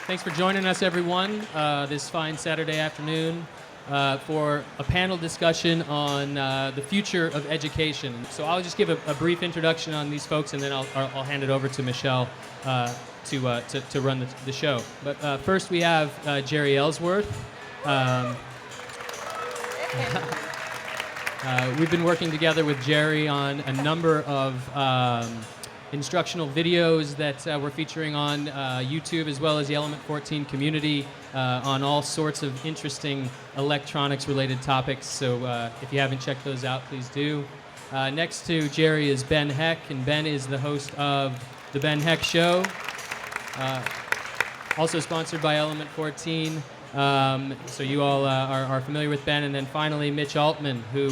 Thanks for joining us, everyone, this fine Saturday afternoon for a panel discussion on the future of education. So I'll just give a brief introduction on these folks, and then I'll hand it over to Michele to run the show. But first we have Jeri Ellsworth. We've been working together with Jeri on a number of instructional videos that we're featuring on YouTube, as well as the Element 14 community on all sorts of interesting electronics-related topics. So if you haven't checked those out, please do. Next to Jeri is Ben Heck, and Ben is the host of The Ben Heck Show, also sponsored by Element 14. So you all are familiar with Ben. And then finally, Mitch Altman, who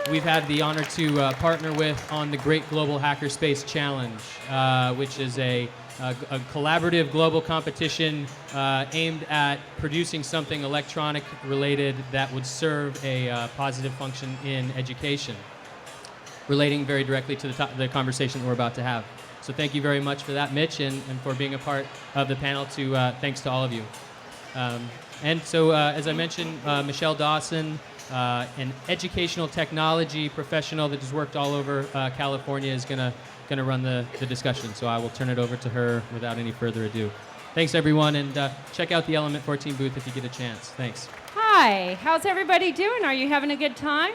we've had the honor to partner with on the Great Global Hackerspace Challenge, which is a collaborative global competition aimed at producing something electronic related that would serve a positive function in education, relating very directly to the conversation that we're about to have. So thank you very much for that, Mitch, and for being a part of the panel. Thanks to all of you. And so, as I mentioned, Michele Dawson, an educational technology professional that has worked all over California, is gonna run the discussion. So I will turn it over to her without any further ado. Thanks, everyone, and check out the Element 14 booth if you get a chance. Thanks. Hi, how's everybody doing? Are you having a good time?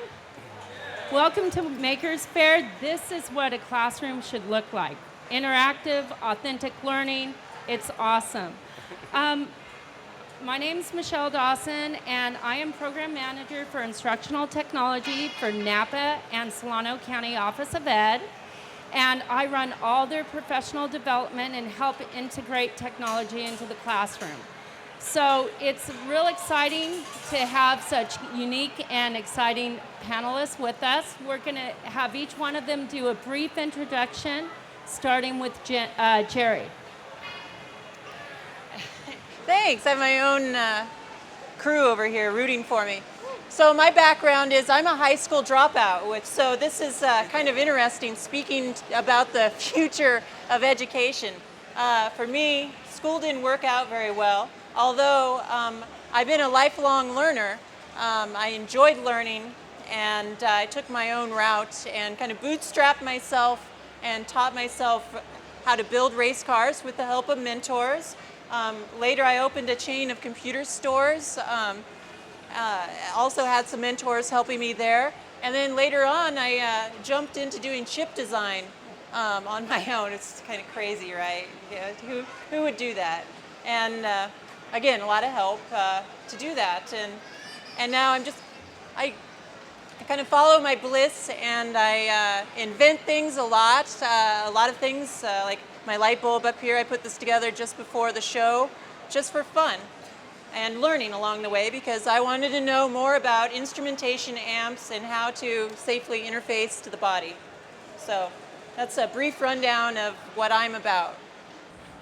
Welcome to Maker's Faire. This is what a classroom should look like. Interactive, authentic learning. It's awesome. My name is Michele Dawson, and I am Program Manager for Instructional Technology for Napa and Solano County Office of Ed. And I run all their professional development and help integrate technology into the classroom. So it's real exciting to have such unique and exciting panelists with us. We're going to have each one of them do a brief introduction, starting with Jeri. Thanks. I have my own crew over here rooting for me. So my background is I'm a high school dropout, so this is kind of interesting, speaking about the future of education. For me, school didn't work out very well, although I've been a lifelong learner. I enjoyed learning, and I took my own route and kind of bootstrapped myself and taught myself how to build race cars with the help of mentors. Later, I opened a chain of computer stores. Also had some mentors helping me there. And then later on, I jumped into doing chip design on my own. It's kind of crazy, right? Yeah, who would do that? And again, a lot of help to do that. And now I kind of follow my bliss, and I invent things a lot of things, like my light bulb up here. I put this together just before the show, just for fun and learning along the way, because I wanted to know more about instrumentation, amps, and how to safely interface to the body. So that's a brief rundown of what I'm about.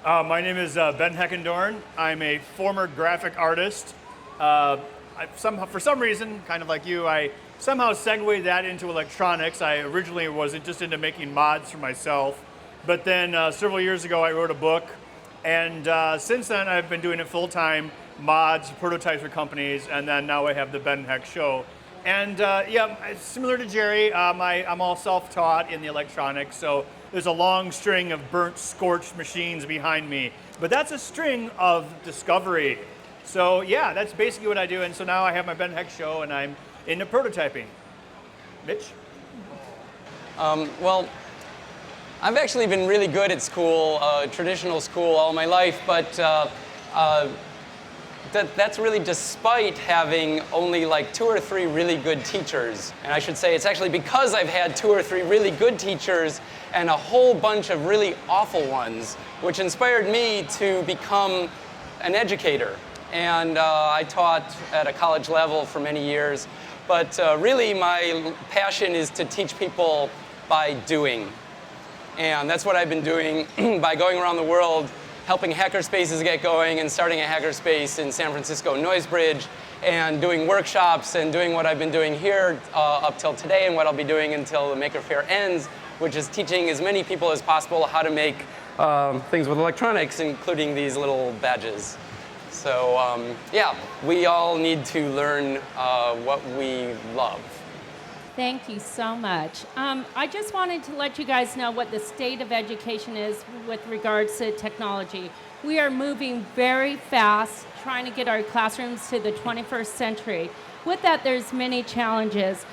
My name is Ben Heckendorn. I'm a former graphic artist. For some reason, kind of like you, I somehow segued that into electronics. I originally was just into making mods for myself. But then several years ago, I wrote a book, and since then I've been doing it full-time, mods, prototypes for companies, and then now I have the Ben Heck Show. And yeah, similar to Jeri, I'm all self-taught in the electronics, so there's a long string of burnt, scorched machines behind me. But that's a string of discovery. So yeah, that's basically what I do, and so now I have my Ben Heck Show, and I'm into prototyping. Mitch? Well, I've actually been really good at school, traditional school, all my life, but that's really despite having only like 2 or 3 really good teachers. And I should say it's actually because I've had 2 or 3 really good teachers and a whole bunch of really awful ones, which inspired me to become an educator. And I taught at a college level for many years, but really my passion is to teach people by doing. And that's what I've been doing by going around the world, helping hackerspaces get going, and starting a hackerspace in San Francisco, Noisebridge, and doing workshops and doing what I've been doing here up till today, and what I'll be doing until the Maker Faire ends, which is teaching as many people as possible how to make things with electronics, including these little badges. So yeah, we all need to learn what we love. Thank you so much. I just wanted to let you guys know what the state of education is with regards to technology. We are moving very fast, trying to get our classrooms to the 21st century. With that, there's many challenges.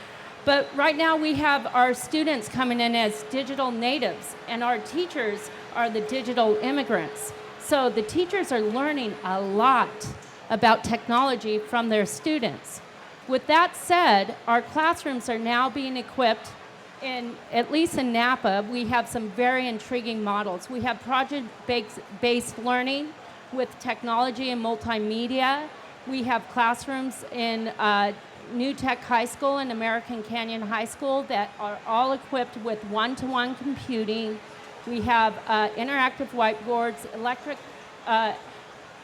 But right now we have our students coming in as digital natives, and our teachers are the digital immigrants. So the teachers are learning a lot about technology from their students. With that said, our classrooms are now being equipped at least in Napa, we have some very intriguing models. We have project-based learning with technology and multimedia. We have classrooms in New Tech High School and American Canyon High School that are all equipped with one-to-one computing. We have interactive whiteboards,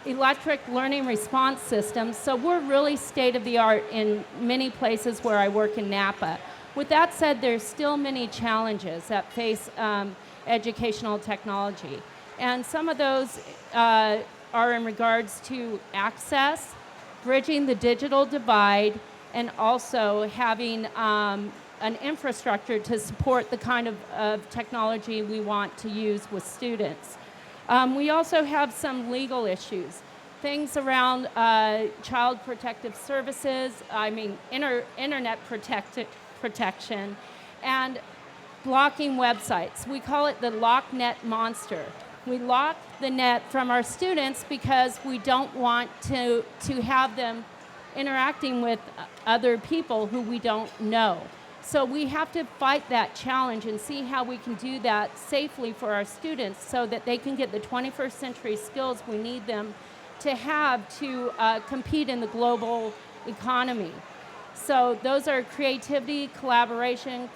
electric learning response systems. So we're really state-of-the-art in many places where I work in Napa. With that said, there's still many challenges that face educational technology. And some of those are in regards to access, bridging the digital divide, and also having an infrastructure to support the kind of technology we want to use with students. We also have some legal issues, things around child protective services, internet protection, and blocking websites. We call it the LockNet monster. We lock the net from our students because we don't want to have them interacting with other people who we don't know. So we have to fight that challenge and see how we can do that safely for our students so that they can get the 21st century skills we need them to have to compete in the global economy. So those are creativity, collaboration,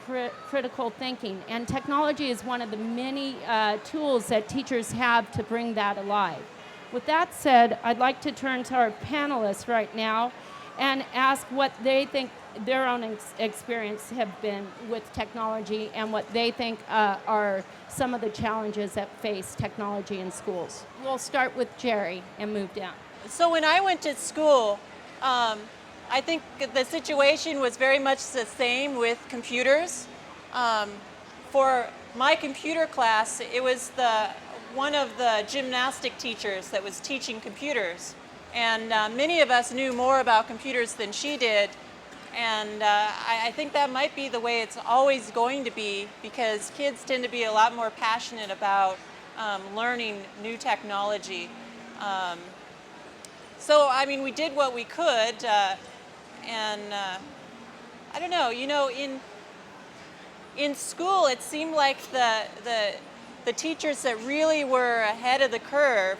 critical thinking, and technology is one of the many tools that teachers have to bring that alive. With that said, I'd like to turn to our panelists right now and ask what they think their own experience have been with technology and what they think are some of the challenges that face technology in schools. We'll start with Jeri and move down. So when I went to school, I think the situation was very much the same with computers. For my computer class, it was one of the gymnastic teachers that was teaching computers. And many of us knew more about computers than she did. And I think that might be the way it's always going to be, because kids tend to be a lot more passionate about learning new technology. So, I mean, we did what we could. And I don't know, in school, it seemed like the teachers that really were ahead of the curve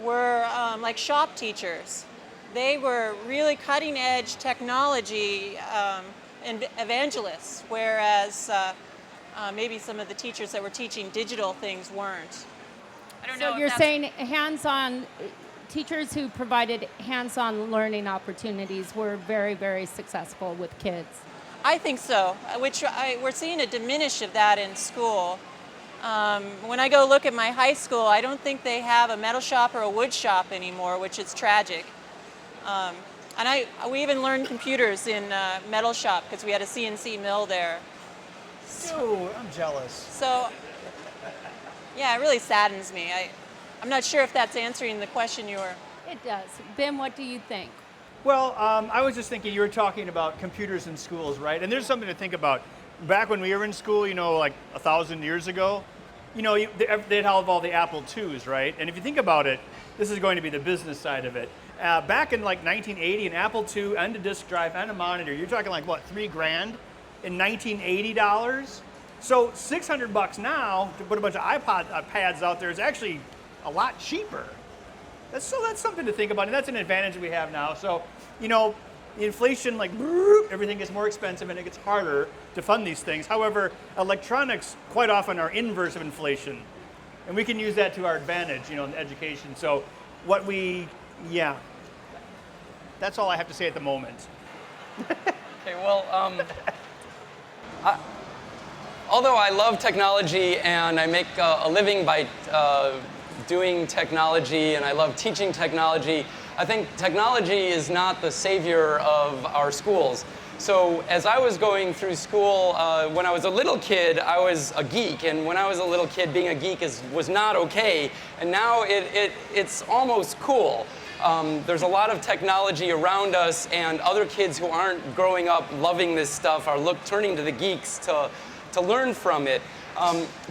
were like shop teachers. They were really cutting edge technology and evangelists, whereas maybe some of the teachers that were teaching digital things weren't. I don't know. So you're saying hands-on, teachers who provided hands-on learning opportunities were very, very successful with kids. I think so, we're seeing a diminish of that in school. When I go look at my high school, I don't think they have a metal shop or a wood shop anymore, which is tragic. And we even learned computers in metal shop because we had a CNC mill there. Ooh, I'm jealous. So, yeah, it really saddens me. I'm not sure if that's answering the question you were. It does. Ben, what do you think? Well, I was just thinking, you were talking about computers in schools, right? And there's something to think about. Back when we were in school, like 1,000 years ago, they'd have all the Apple IIs, right? And if you think about it, this is going to be the business side of it. Back in like 1980, an Apple II and a disk drive and a monitor, you're talking like what, $3,000 in 1980 dollars? So $600 now to put a bunch of pads out there is actually a lot cheaper. That's something to think about, and that's an advantage we have now. So, inflation, everything gets more expensive and it gets harder to fund these things. However, electronics quite often are inverse of inflation, and we can use that to our advantage, in education. So that's all I have to say at the moment. Okay, well, although I love technology and I make a living by doing technology and I love teaching technology, I think technology is not the savior of our schools. So as I was going through school, when I was a little kid, I was a geek. And when I was a little kid, being a geek was not okay. And now it's almost cool. There's a lot of technology around us, and other kids who aren't growing up loving this stuff are turning to the geeks to learn from it.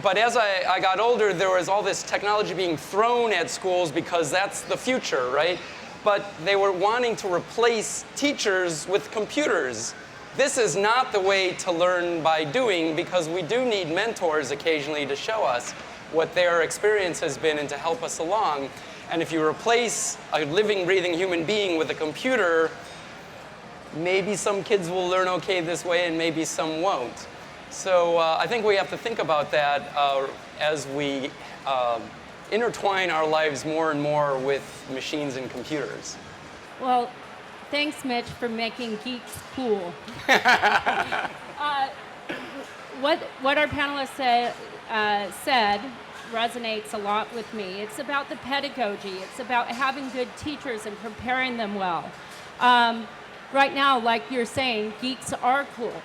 But as I got older, there was all this technology being thrown at schools because that's the future, right? But they were wanting to replace teachers with computers. This is not the way to learn by doing, because we do need mentors occasionally to show us what their experience has been and to help us along. And if you replace a living, breathing human being with a computer, maybe some kids will learn okay this way and maybe some won't. So I think we have to think about that as we intertwine our lives more and more with machines and computers. Well, thanks, Mitch, for making geeks cool. What our panelists said resonates a lot with me. It's about the pedagogy. It's about having good teachers and preparing them well. Right now, like you're saying, geeks are cool.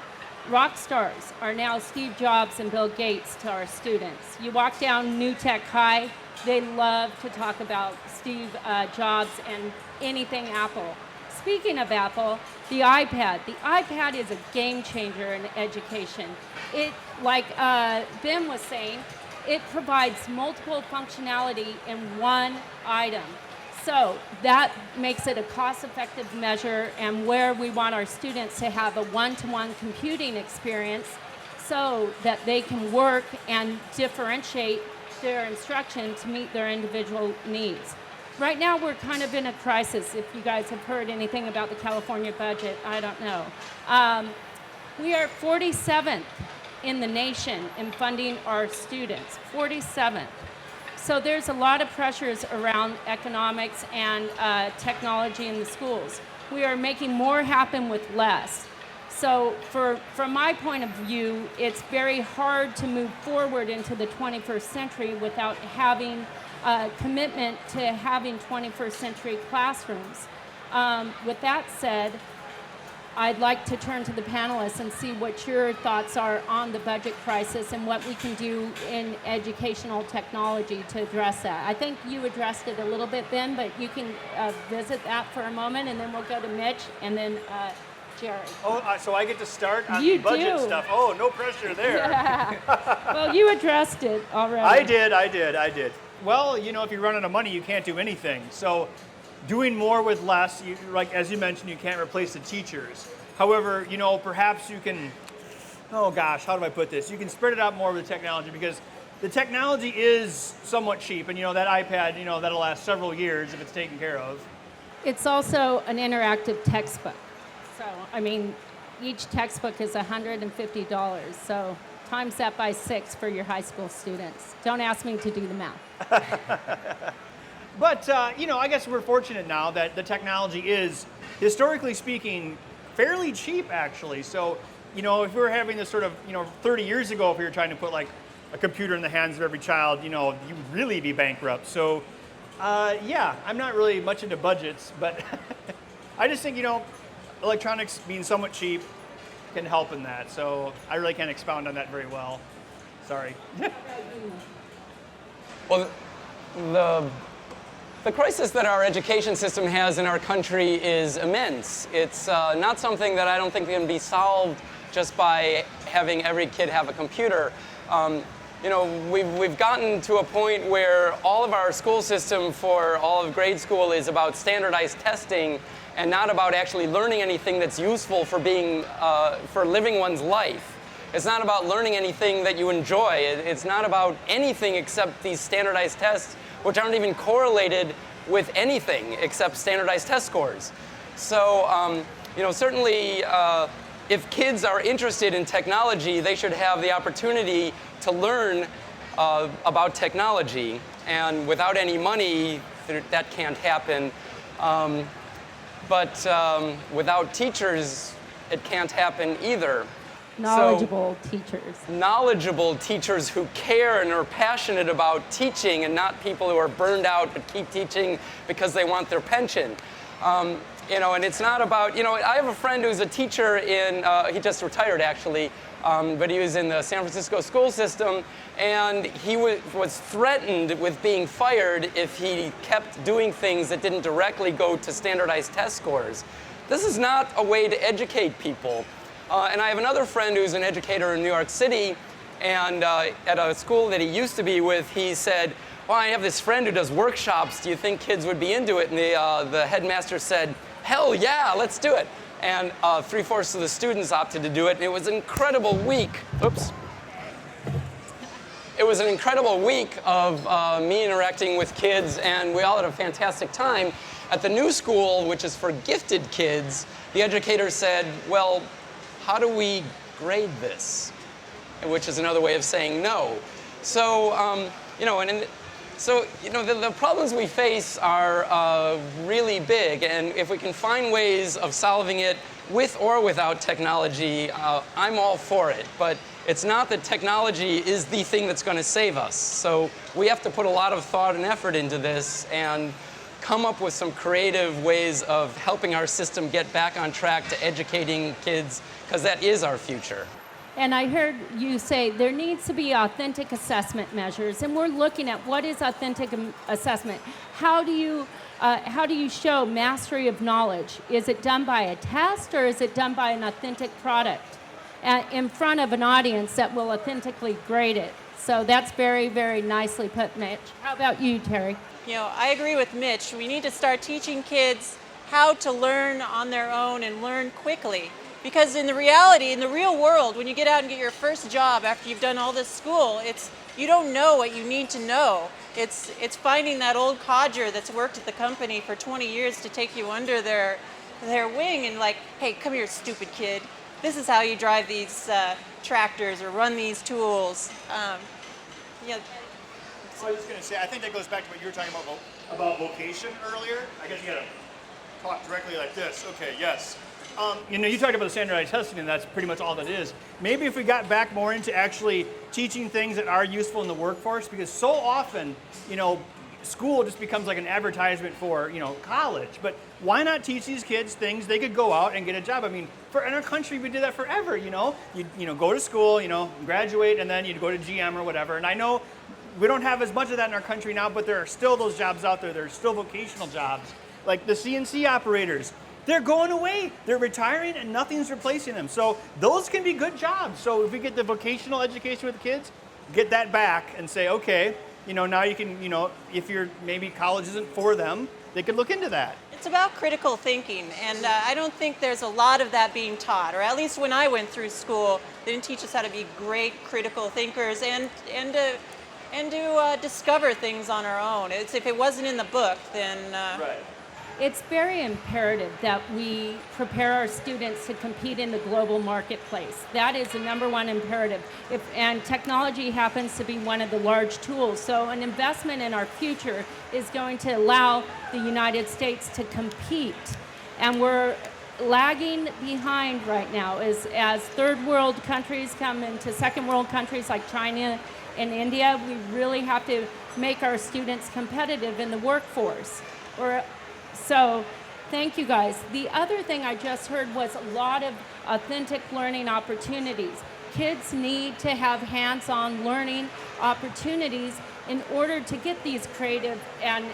Rock stars are now Steve Jobs and Bill Gates to our students. You walk down New Tech High, they love to talk about Steve Jobs and anything Apple. Speaking of Apple, the iPad is a game changer in education. It, like Ben was saying, it provides multiple functionality in one item. So that makes it a cost-effective measure, and where we want our students to have a one-to-one computing experience so that they can work and differentiate their instruction to meet their individual needs. Right now, we're kind of in a crisis. If you guys have heard anything about the California budget, I don't know. We are 47th in the nation in funding our students, 47th. So there's a lot of pressures around economics and technology in the schools. We are making more happen with less. So from my point of view, it's very hard to move forward into the 21st century without having a commitment to having 21st century classrooms. With that said, I'd like to turn to the panelists and see what your thoughts are on the budget crisis and what we can do in educational technology to address that. I think you addressed it a little bit, Ben, but you can visit that for a moment, and then we'll go to Mitch, and then Jeri. Oh, so I get to start on You the budget do. stuff. Oh, no pressure there. Yeah. Well, you addressed it already. I did. Well, you know, if you run out of money, you can't do anything. So doing more with less, like as you mentioned, you can't replace the teachers. However, you know, perhaps you can, oh gosh, how do I put this? You can spread it out more with the technology, because the technology is somewhat cheap, and you know, that iPad, you know, that'll last several years if it's taken care of. It's also an interactive textbook. So, I mean, each textbook is $150. So times that by 6 for your high school students. Don't ask me to do the math. But, you know, I guess we're fortunate now that the technology is, historically speaking, fairly cheap, actually. So, you know, if we were having this sort of, you know, 30 years ago, if we were trying to put, like, a computer in the hands of every child, you know, you'd really be bankrupt. So, yeah, I'm not really much into budgets, but I just think, you know, electronics being somewhat cheap can help in that. So I really can't expound on that very well. Sorry. Well, the crisis that our education system has in our country is immense. It's not something that I don't think can be solved just by having every kid have a computer. You know, we've gotten to a point where all of our school system for all of grade school is about standardized testing and not about actually learning anything that's useful for living one's life. It's not about learning anything that you enjoy. It's not about anything except these standardized tests, which aren't even correlated with anything except standardized test scores. So, you know, certainly if kids are interested in technology, they should have the opportunity to learn about technology. And without any money, that can't happen. But without teachers, it can't happen either. Knowledgeable teachers. Knowledgeable teachers who care and are passionate about teaching, and not people who are burned out but keep teaching because they want their pension. And it's not about, I have a friend who's a teacher he just retired actually, but he was in the San Francisco school system, and he was threatened with being fired if he kept doing things that didn't directly go to standardized test scores. This is not a way to educate people. And I have another friend who's an educator in New York City, and at a school that he used to be with, he said, well, I have this friend who does workshops. Do you think kids would be into it? And the headmaster said, hell yeah, let's do it. And 3/4 of the students opted to do it, and it was an incredible week. Oops. It was an incredible week of me interacting with kids, and we all had a fantastic time. At the new school, which is for gifted kids, the educator said, well, how do we grade this? Which is another way of saying no. So, the problems we face are really big, and if we can find ways of solving it with or without technology, I'm all for it. But it's not that technology is the thing that's going to save us. So we have to put a lot of thought and effort into this and come up with some creative ways of helping our system get back on track to educating kids, because that is our future. And I heard you say there needs to be authentic assessment measures, and we're looking at what is authentic assessment. How do you show mastery of knowledge? Is it done by a test, or is it done by an authentic product in front of an audience that will authentically grade it? So that's very, very nicely put, Mitch. How about you, Terry? I agree with Mitch. We need to start teaching kids how to learn on their own and learn quickly. Because in the real world, when you get out and get your first job after you've done all this school, you don't know what you need to know. It's finding that old codger that's worked at the company for 20 years to take you under their wing and like, hey, come here, stupid kid. This is how you drive these tractors or run these tools. So I was just going to say, I think that goes back to what you were talking about vocation earlier. I guess you got to talk directly like this. Okay, yes. You talked about the standardized testing, and that's pretty much all that is. Maybe if we got back more into actually teaching things that are useful in the workforce, because so often, school just becomes like an advertisement for, college. But why not teach these kids things they could go out and get a job? I mean, in our country, we did that forever, You go to school, graduate, and then you'd go to GM or whatever. And I know we don't have as much of that in our country now, but there are still those jobs out there. There are still vocational jobs, like the CNC operators. They're going away. They're retiring, and nothing's replacing them. So those can be good jobs. So if we get the vocational education with the kids, get that back and say, okay, now you can, if maybe college isn't for them, they could look into that. It's about critical thinking, and I don't think there's a lot of that being taught, or at least when I went through school, they didn't teach us how to be great critical thinkers and to discover things on our own. If it wasn't in the book, then... Right. It's very imperative that we prepare our students to compete in the global marketplace. That is the number one imperative. And technology happens to be one of the large tools. So an investment in our future is going to allow the United States to compete. And we're lagging behind right now as third world countries come into second world countries like China and India. We really have to make our students competitive in the workforce. So thank you guys. The other thing I just heard was a lot of authentic learning opportunities. Kids need to have hands-on learning opportunities in order to get these creative and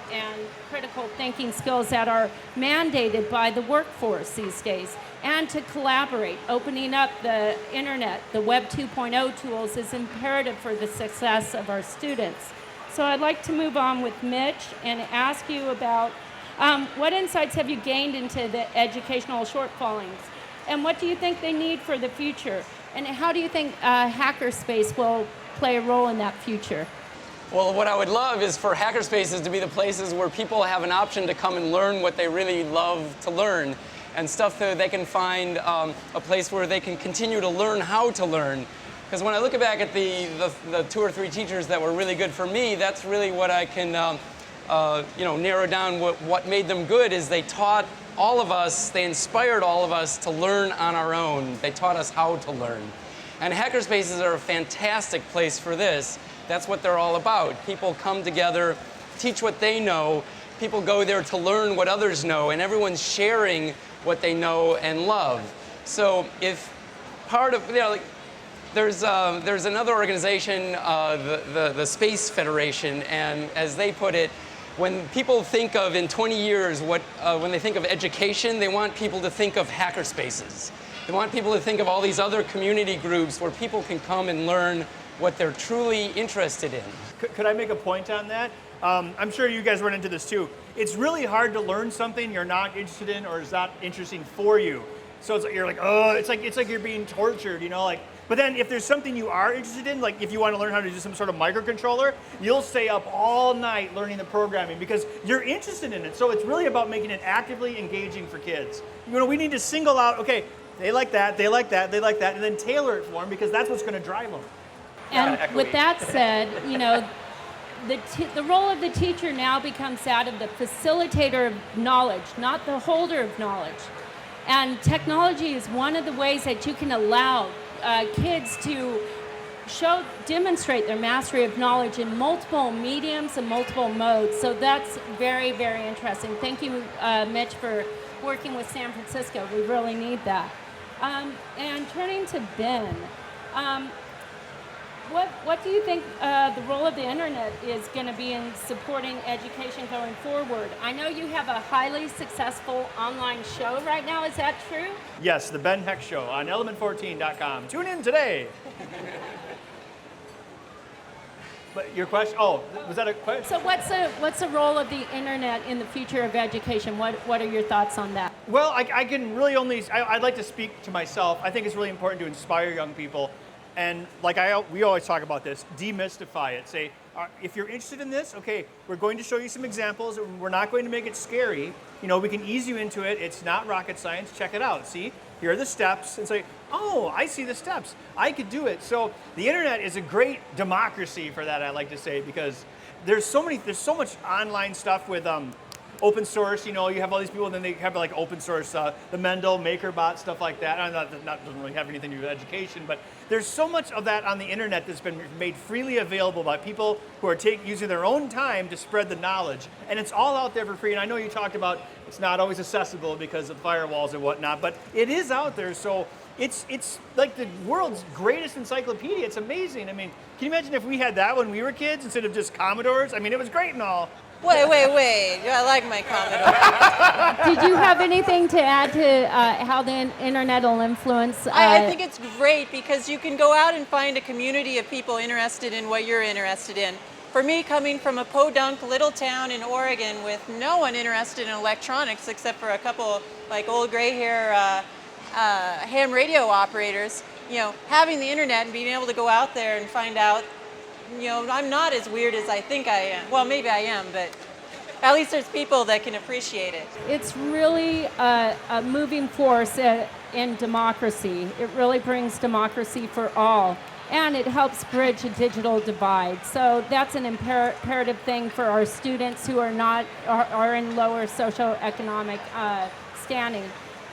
critical thinking skills that are mandated by the workforce these days, and to collaborate. Opening up the internet, the Web 2.0 tools is imperative for the success of our students. So I'd like to move on with Mitch and ask you about what insights have you gained into the educational shortfallings? And what do you think they need for the future? And how do you think Hackerspace will play a role in that future? Well, what I would love is for hackerspaces to be the places where people have an option to come and learn what they really love to learn, and stuff that they can find a place where they can continue to learn how to learn. Because when I look back at the 2 or 3 teachers that were really good for me, that's really what I can narrow down what made them good is they taught all of us, they inspired all of us to learn on our own. They taught us how to learn. And hackerspaces are a fantastic place for this. That's what they're all about. People come together, teach what they know. People go there to learn what others know, and everyone's sharing what they know and love. So if part of, there's another organization, the Space Federation, and as they put it, when people think of in 20 years, when they think of education, they want people to think of hackerspaces. They want people to think of all these other community groups where people can come and learn what they're truly interested in. Could I make a point on that? I'm sure you guys run into this too. It's really hard to learn something you're not interested in or is not interesting for you. So it's like, you're like, oh, it's like you're being tortured, But then if there's something you are interested in, like if you want to learn how to do some sort of microcontroller, you'll stay up all night learning the programming because you're interested in it. So it's really about making it actively engaging for kids. We need to single out, okay, they like that, they like that, they like that, and then tailor it for them because that's what's going to drive them. And with that said, the role of the teacher now becomes that of the facilitator of knowledge, not the holder of knowledge. And technology is one of the ways that you can allow kids to demonstrate their mastery of knowledge in multiple mediums and multiple modes. So that's very, very interesting. Thank you, Mitch, for working with San Francisco. We really need that. And turning to Ben, what do you think the role of the internet is going to be in supporting education going forward? I know you have a highly successful online show right now. Is that true? Yes, the Ben Heck Show on element14.com. Tune in today. But your question? Oh, was that a question? So what's the role of the internet in the future of education? What are your thoughts on that? Well, I can really I'd like to speak to myself. I think it's really important to inspire young people. And we always talk about this, demystify it. Say, if you're interested in this, okay, we're going to show you some examples. We're not going to make it scary. We can ease you into it. It's not rocket science. Check it out. See, here are the steps. And say, oh, I see the steps. I could do it. So the internet is a great democracy for that, I like to say, because there's so much online stuff with open source. You have all these people, and then they have like open source, the Mendel, MakerBot, stuff like that. Doesn't really have anything to do with education, but there's so much of that on the internet that's been made freely available by people who are using their own time to spread the knowledge, and it's all out there for free. And I know you talked about it's not always accessible because of firewalls and whatnot, but it is out there. So it's like the world's greatest encyclopedia. It's amazing. I mean, can you imagine if we had that when we were kids instead of just Commodores? I mean, it was great and all. Wait. I like my Commodore. Did you have anything to add to how the internet will influence? I think it's great because you can go out and find a community of people interested in what you're interested in. For me, coming from a podunk little town in Oregon with no one interested in electronics except for a couple like old gray hair ham radio operators, having the internet and being able to go out there and find out I'm not as weird as I think I am. Well, maybe I am, but at least there's people that can appreciate it. It's really a moving force in democracy. It really brings democracy for all, and it helps bridge a digital divide. So that's an imperative thing for our students who are in lower socioeconomic standing,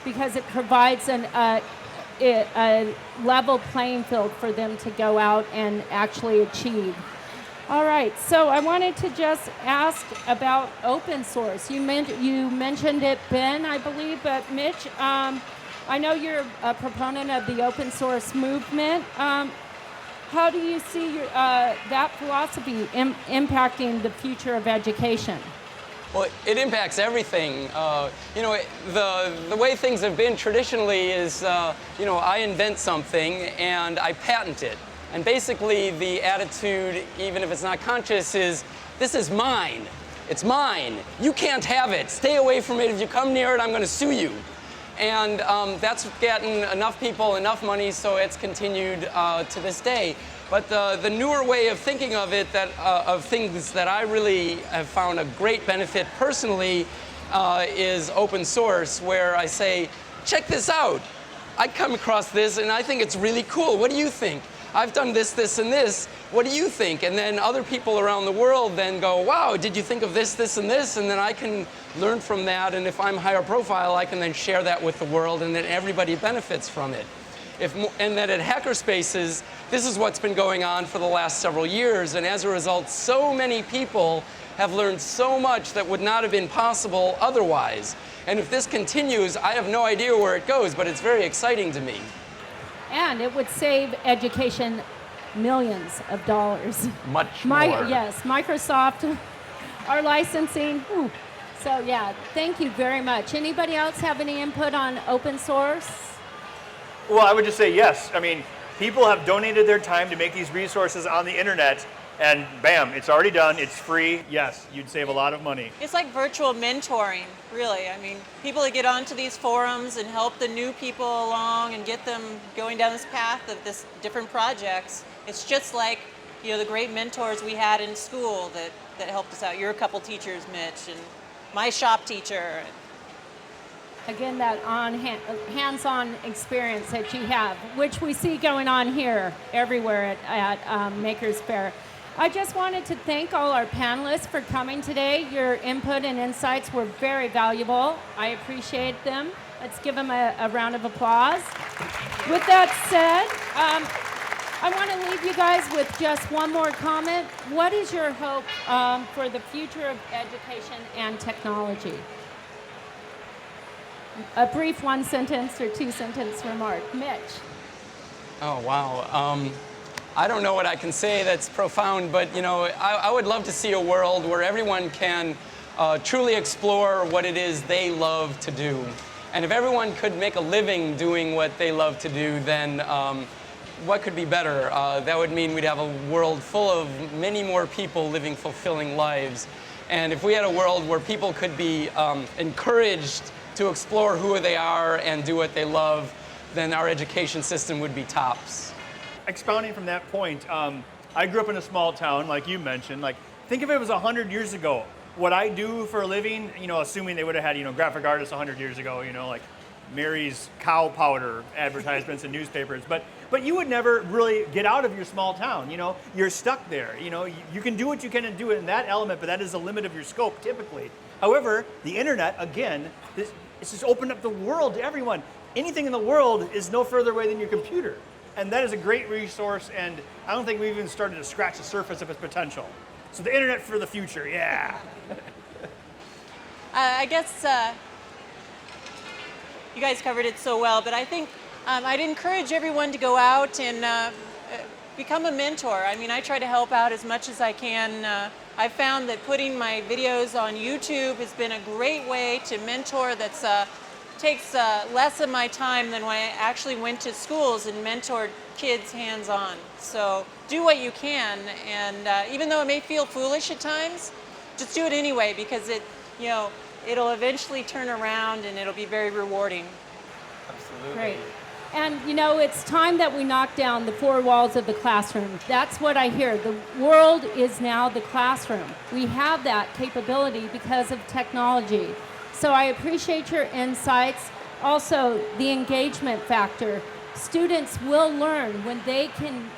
because it provides a level playing field for them to go out and actually achieve. All right, so I wanted to just ask about open source. You mentioned it, Ben, I believe, but Mitch, I know you're a proponent of the open source movement. How do you see that philosophy impacting the future of education? Well, it impacts everything. The way things have been traditionally is, I invent something and I patent it. And basically the attitude, even if it's not conscious, is this is mine. It's mine. You can't have it. Stay away from it. If you come near it, I'm going to sue you. And that's gotten enough people enough money, so it's continued to this day. But the newer way of thinking of it, of things that I really have found a great benefit personally, is open source, where I say, check this out. I come across this and I think it's really cool. What do you think? I've done this, this, and this. What do you think? And then other people around the world then go, wow, did you think of this, this, and this? And then I can learn from that, and if I'm higher profile, I can then share that with the world, and then everybody benefits from it. And then at Hackerspaces, this is what's been going on for the last several years, and as a result, so many people have learned so much that would not have been possible otherwise. And if this continues, I have no idea where it goes, but it's very exciting to me. And it would save education millions of dollars. Much more. Yes, Microsoft, our licensing. Ooh. So yeah, thank you very much. Anybody else have any input on open source? Well, I would just say yes. I mean, people have donated their time to make these resources on the internet, and bam, it's already done, it's free. Yes, you'd save a lot of money. It's like virtual mentoring, really. I mean, people that get onto these forums and help the new people along and get them going down this path of this different projects. It's just like, you know, the great mentors we had in school that helped us out. You're a couple teachers, Mitch, and my shop teacher. Again, that hands-on experience that you have, which we see going on here everywhere at Makers Faire. I just wanted to thank all our panelists for coming today. Your input and insights were very valuable. I appreciate them. Let's give them a round of applause. With that said, I want to leave you guys with just one more comment. What is your hope for the future of education and technology? A brief one-sentence or two-sentence remark. Mitch. Oh, wow. I don't know what I can say that's profound, but you know, I would love to see a world where everyone can truly explore what it is they love to do. And if everyone could make a living doing what they love to do, then what could be better? That would mean we'd have a world full of many more people living fulfilling lives. And if we had a world where people could be encouraged to explore who they are and do what they love, then our education system would be tops. Expounding from that point, I grew up in a small town, like you mentioned. Like, think if it was 100 years ago. What I do for a living, you know, assuming they would have had, you know, graphic artists 100 years ago, you know, like Mary's cow powder advertisements in newspapers. But you would never really get out of your small town, you know. You're stuck there, you know. You can do what you can and do it in that element, but that is the limit of your scope, typically. However, the internet, again, it's just opened up the world to everyone. Anything in the world is no further away than your computer. And that is a great resource, and I don't think we've even started to scratch the surface of its potential. So the internet for the future, yeah. I guess you guys covered it so well, but I think I'd encourage everyone to go out and become a mentor. I mean, I try to help out as much as I can. I've found that putting my videos on YouTube has been a great way to mentor that's takes less of my time than when I actually went to schools and mentored kids hands-on. So do what you can, and even though it may feel foolish at times, just do it anyway, because it'll eventually turn around and it'll be very rewarding. Absolutely. Great. And you know, it's time that we knock down the four walls of the classroom. That's what I hear. The world is now the classroom. We have that capability because of technology. So I appreciate your insights. Also, the engagement factor. Students will learn when they can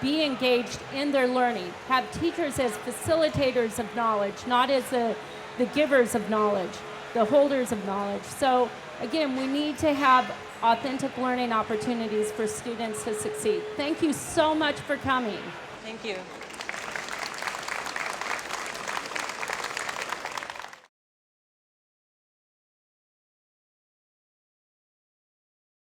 be engaged in their learning. Have teachers as facilitators of knowledge, not as the givers of knowledge, the holders of knowledge. So again, we need to have authentic learning opportunities for students to succeed. Thank you so much for coming. Thank you.